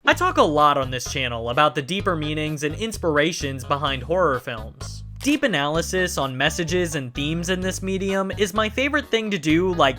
I talk a lot on this channel about the deeper meanings and inspirations behind horror films. Deep analysis on messages and themes in this medium is my favorite thing to do, like,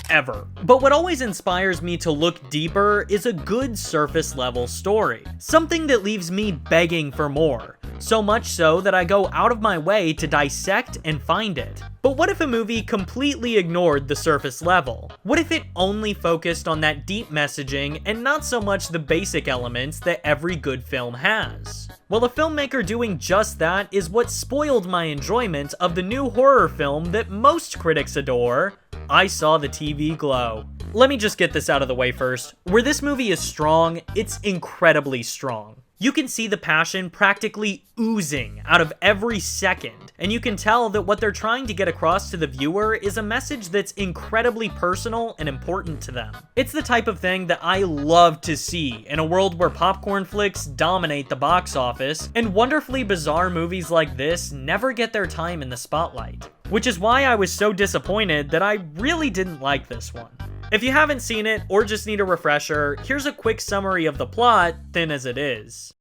ever. But what always inspires me to look deeper is a good surface level story. Something that leaves me begging for more. So much so that I go out of my way to dissect and find it. But what if a movie completely ignored the surface level? What if it only focused on that deep messaging and not so much the basic elements that every good film has? Well, a filmmaker doing just that is what spoiled my enjoyment of the new horror film that most critics adore, I Saw the TV Glow. Let me just get this out of the way first. Where this movie is strong, it's incredibly strong. You can see the passion practically oozing out of every second, and you can tell that what they're trying to get across to the viewer is a message that's incredibly personal and important to them. It's the type of thing that I love to see in a world where popcorn flicks dominate the box office, and wonderfully bizarre movies like this never get their time in the spotlight. Which is why I was so disappointed that I really didn't like this one. If you haven't seen it, or just need a refresher, here's a quick summary of the plot, thin as it is.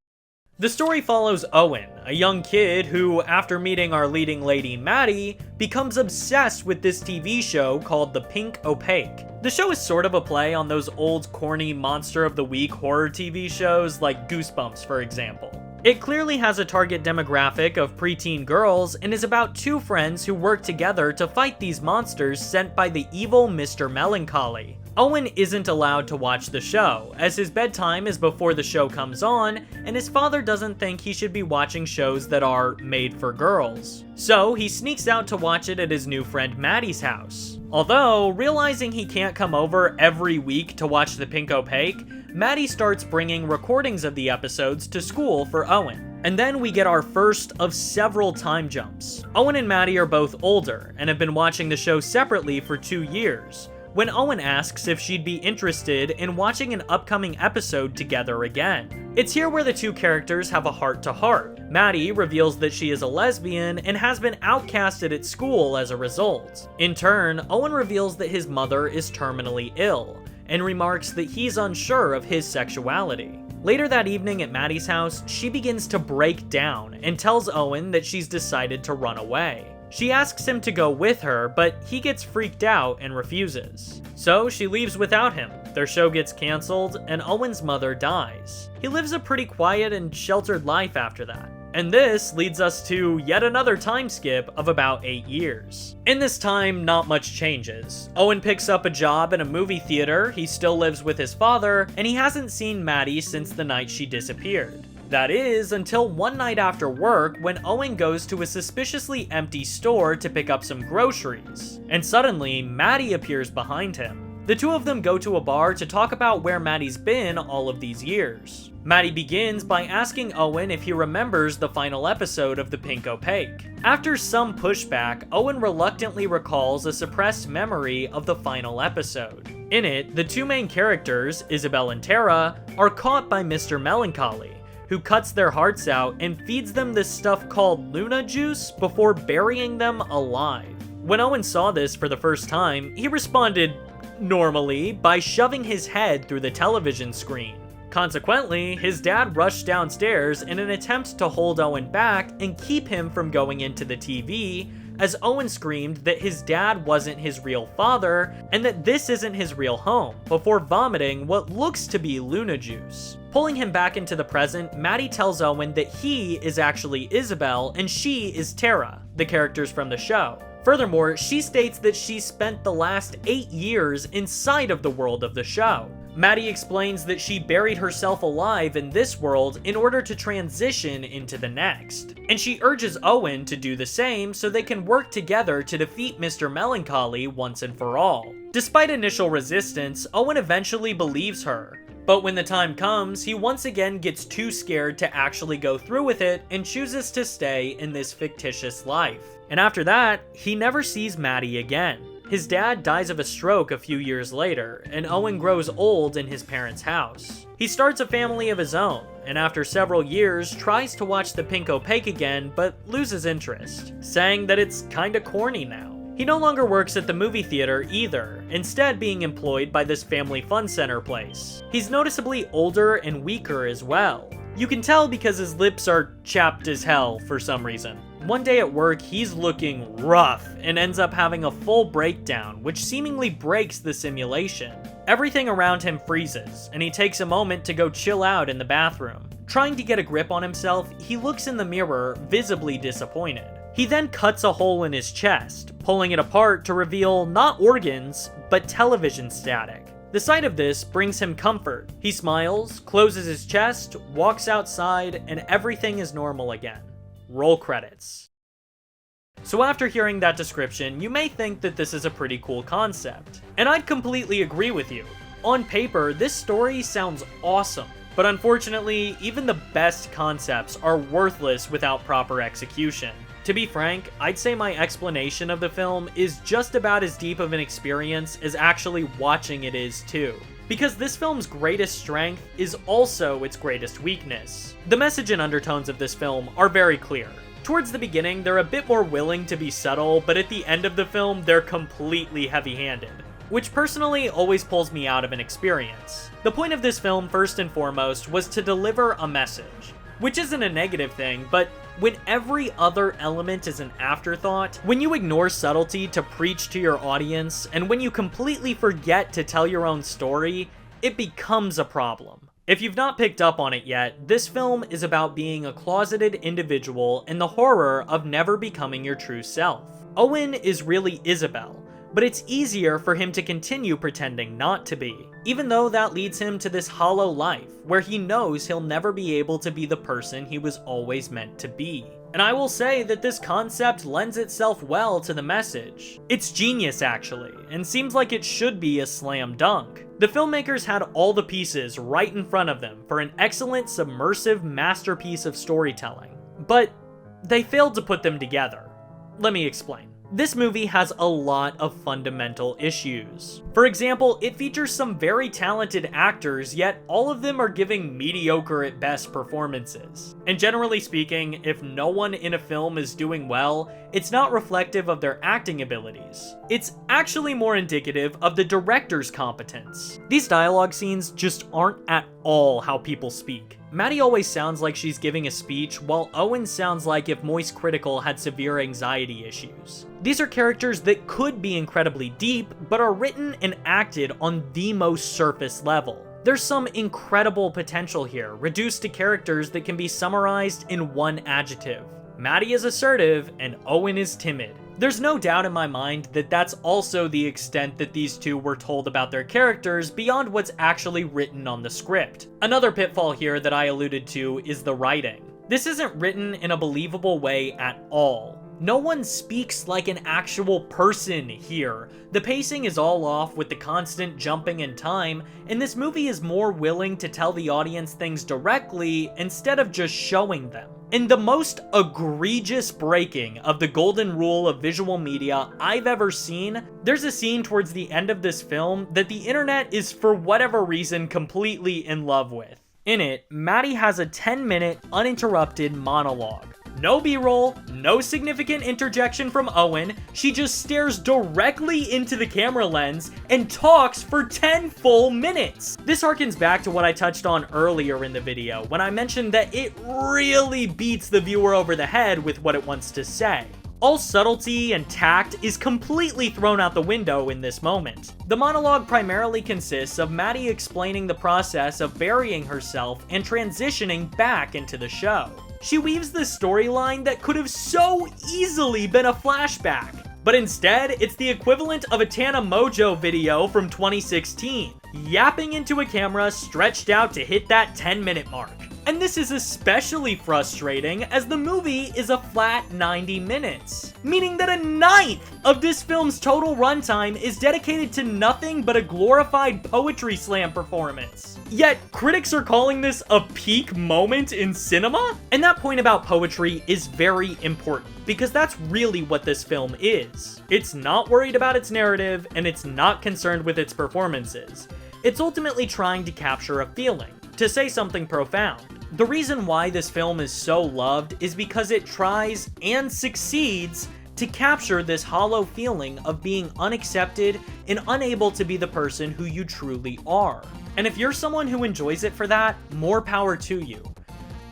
The story follows Owen, a young kid who, after meeting our leading lady Maddie, becomes obsessed with this TV show called The Pink Opaque. The show is sort of a play on those old corny Monster of the Week horror TV shows like Goosebumps, for example. It clearly has a target demographic of preteen girls and is about two friends who work together to fight these monsters sent by the evil Mr. Melancholy. Owen isn't allowed to watch the show, as his bedtime is before the show comes on, and his father doesn't think he should be watching shows that are made for girls. So he sneaks out to watch it at his new friend Maddie's house. Although, realizing he can't come over every week to watch The Pink Opaque, Maddie starts bringing recordings of the episodes to school for Owen. And then we get our first of several time jumps. Owen and Maddie are both older, and have been watching the show separately for 2 years, when Owen asks if she'd be interested in watching an upcoming episode together again. It's here where the two characters have a heart-to-heart. Maddie reveals that she is a lesbian and has been outcasted at school as a result. In turn, Owen reveals that his mother is terminally ill, and remarks that he's unsure of his sexuality. Later that evening at Maddie's house, she begins to break down and tells Owen that she's decided to run away. She asks him to go with her, but he gets freaked out and refuses. So she leaves without him. Their show gets canceled, and Owen's mother dies. He lives a pretty quiet and sheltered life after that. And this leads us to yet another time skip of about 8 years. In this time, not much changes. Owen picks up a job in a movie theater, he still lives with his father, and he hasn't seen Maddie since the night she disappeared. That is, until one night after work when Owen goes to a suspiciously empty store to pick up some groceries. And suddenly, Maddie appears behind him. The two of them go to a bar to talk about where Maddie's been all of these years. Maddie begins by asking Owen if he remembers the final episode of The Pink Opaque. After some pushback, Owen reluctantly recalls a suppressed memory of the final episode. In it, the two main characters, Isabel and Tara, are caught by Mr. Melancholy, who cuts their hearts out and feeds them this stuff called Luna juice before burying them alive. When Owen saw this for the first time, he responded normally by shoving his head through the television screen. Consequently, his dad rushed downstairs in an attempt to hold Owen back and keep him from going into the TV, as Owen screamed that his dad wasn't his real father and that this isn't his real home, before vomiting what looks to be Luna juice. Pulling him back into the present, Maddie tells Owen that he is actually Isabel and she is Tara, the characters from the show. Furthermore, she states that she spent the last 8 years inside of the world of the show. Maddie explains that she buried herself alive in this world in order to transition into the next. And she urges Owen to do the same so they can work together to defeat Mr. Melancholy once and for all. Despite initial resistance, Owen eventually believes her. But when the time comes, he once again gets too scared to actually go through with it and chooses to stay in this fictitious life. And after that, he never sees Maddie again. His dad dies of a stroke a few years later, and Owen grows old in his parents' house. He starts a family of his own, and after several years tries to watch The Pink Opaque again, but loses interest, saying that it's kinda corny now. He no longer works at the movie theater either, instead being employed by this family fun center place. He's noticeably older and weaker as well. You can tell because his lips are chapped as hell for some reason. One day at work, he's looking rough and ends up having a full breakdown, which seemingly breaks the simulation. Everything around him freezes, and he takes a moment to go chill out in the bathroom. Trying to get a grip on himself, he looks in the mirror, visibly disappointed. He then cuts a hole in his chest, pulling it apart to reveal not organs, but television static. The sight of this brings him comfort. He smiles, closes his chest, walks outside, and everything is normal again. Roll credits. So after hearing that description, you may think that this is a pretty cool concept. And I'd completely agree with you. On paper, this story sounds awesome. But unfortunately, even the best concepts are worthless without proper execution. To be frank, I'd say my explanation of the film is just about as deep of an experience as actually watching it is too. Because this film's greatest strength is also its greatest weakness. The message and undertones of this film are very clear. Towards the beginning, they're a bit more willing to be subtle, but at the end of the film, they're completely heavy-handed, which personally always pulls me out of an experience. The point of this film, first and foremost, was to deliver a message, which isn't a negative thing, but when every other element is an afterthought, when you ignore subtlety to preach to your audience, and when you completely forget to tell your own story, it becomes a problem. If you've not picked up on it yet, this film is about being a closeted individual and the horror of never becoming your true self. Owen is really Isabel, but it's easier for him to continue pretending not to be, even though that leads him to this hollow life, where he knows he'll never be able to be the person he was always meant to be. And I will say that this concept lends itself well to the message. It's genius actually, and seems like it should be a slam dunk. The filmmakers had all the pieces right in front of them for an excellent submersive masterpiece of storytelling, but they failed to put them together. Let me explain. This movie has a lot of fundamental issues. For example, it features some very talented actors, yet all of them are giving mediocre at best performances. And generally speaking, if no one in a film is doing well, it's not reflective of their acting abilities. It's actually more indicative of the director's competence. These dialogue scenes just aren't at all how people speak. Maddie always sounds like she's giving a speech, while Owen sounds like if Moist Critical had severe anxiety issues. These are characters that could be incredibly deep, but are written and acted on the most surface level. There's some incredible potential here, reduced to characters that can be summarized in one adjective. Maddie is assertive, and Owen is timid. There's no doubt in my mind that that's also the extent that these two were told about their characters beyond what's actually written on the script. Another pitfall here that I alluded to is the writing. This isn't written in a believable way at all. No one speaks like an actual person here. The pacing is all off with the constant jumping in time, and this movie is more willing to tell the audience things directly instead of just showing them. In the most egregious breaking of the golden rule of visual media I've ever seen, there's a scene towards the end of this film that the internet is for whatever reason completely in love with. In it, Maddie has a 10-minute uninterrupted monologue. No b-roll, no significant interjection from Owen, she just stares directly into the camera lens and talks for 10 full minutes. This harkens back to what I touched on earlier in the video, when I mentioned that it really beats the viewer over the head with what it wants to say. All subtlety and tact is completely thrown out the window in this moment. The monologue primarily consists of Maddie explaining the process of burying herself and transitioning back into the show. She weaves this storyline that could have so easily been a flashback, but instead, it's the equivalent of a Tana Mojo video from 2016, yapping into a camera stretched out to hit that 10-minute mark. And this is especially frustrating as the movie is a flat 90 minutes, meaning that a ninth of this film's total runtime is dedicated to nothing but a glorified poetry slam performance. Yet, critics are calling this a peak moment in cinema? And that point about poetry is very important, because that's really what this film is. It's not worried about its narrative, and it's not concerned with its performances. It's ultimately trying to capture a feeling, to say something profound. The reason why this film is so loved is because it tries and succeeds to capture this hollow feeling of being unaccepted and unable to be the person who you truly are. And if you're someone who enjoys it for that, more power to you.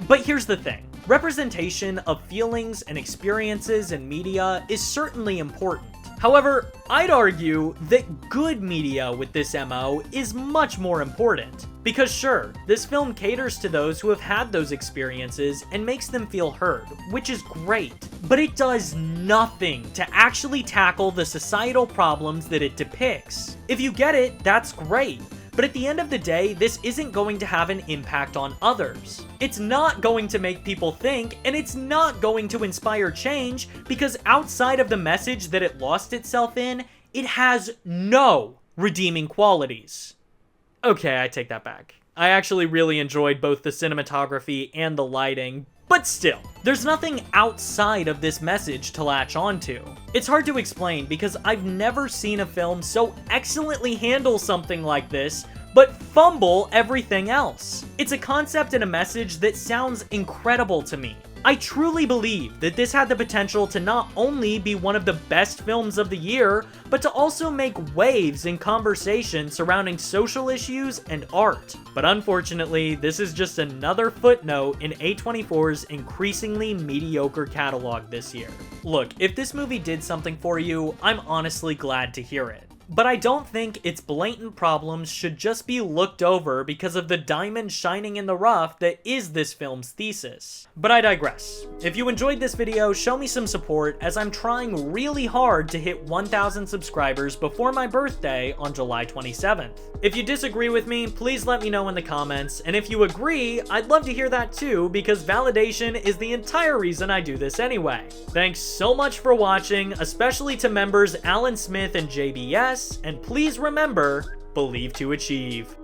But here's the thing. Representation of feelings and experiences in media is certainly important. However, I'd argue that good media with this MO is much more important. Because sure, this film caters to those who have had those experiences and makes them feel heard, which is great. But it does nothing to actually tackle the societal problems that it depicts. If you get it, that's great. But at the end of the day, this isn't going to have an impact on others. It's not going to make people think, and it's not going to inspire change, because outside of the message that it lost itself in, it has no redeeming qualities. Okay, I take that back. I actually really enjoyed both the cinematography and the lighting, but still, there's nothing outside of this message to latch onto. It's hard to explain because I've never seen a film so excellently handle something like this, but fumble everything else. It's a concept and a message that sounds incredible to me. I truly believe that this had the potential to not only be one of the best films of the year, but to also make waves in conversation surrounding social issues and art. But unfortunately, this is just another footnote in A24's increasingly mediocre catalog this year. Look, if this movie did something for you, I'm honestly glad to hear it. But I don't think its blatant problems should just be looked over because of the diamond shining in the rough that is this film's thesis. But I digress. If you enjoyed this video, show me some support as I'm trying really hard to hit 1,000 subscribers before my birthday on July 27th. If you disagree with me, please let me know in the comments, and if you agree, I'd love to hear that too, because validation is the entire reason I do this anyway. Thanks so much for watching, especially to members Alan Smith and JBS, and please remember, believe to achieve.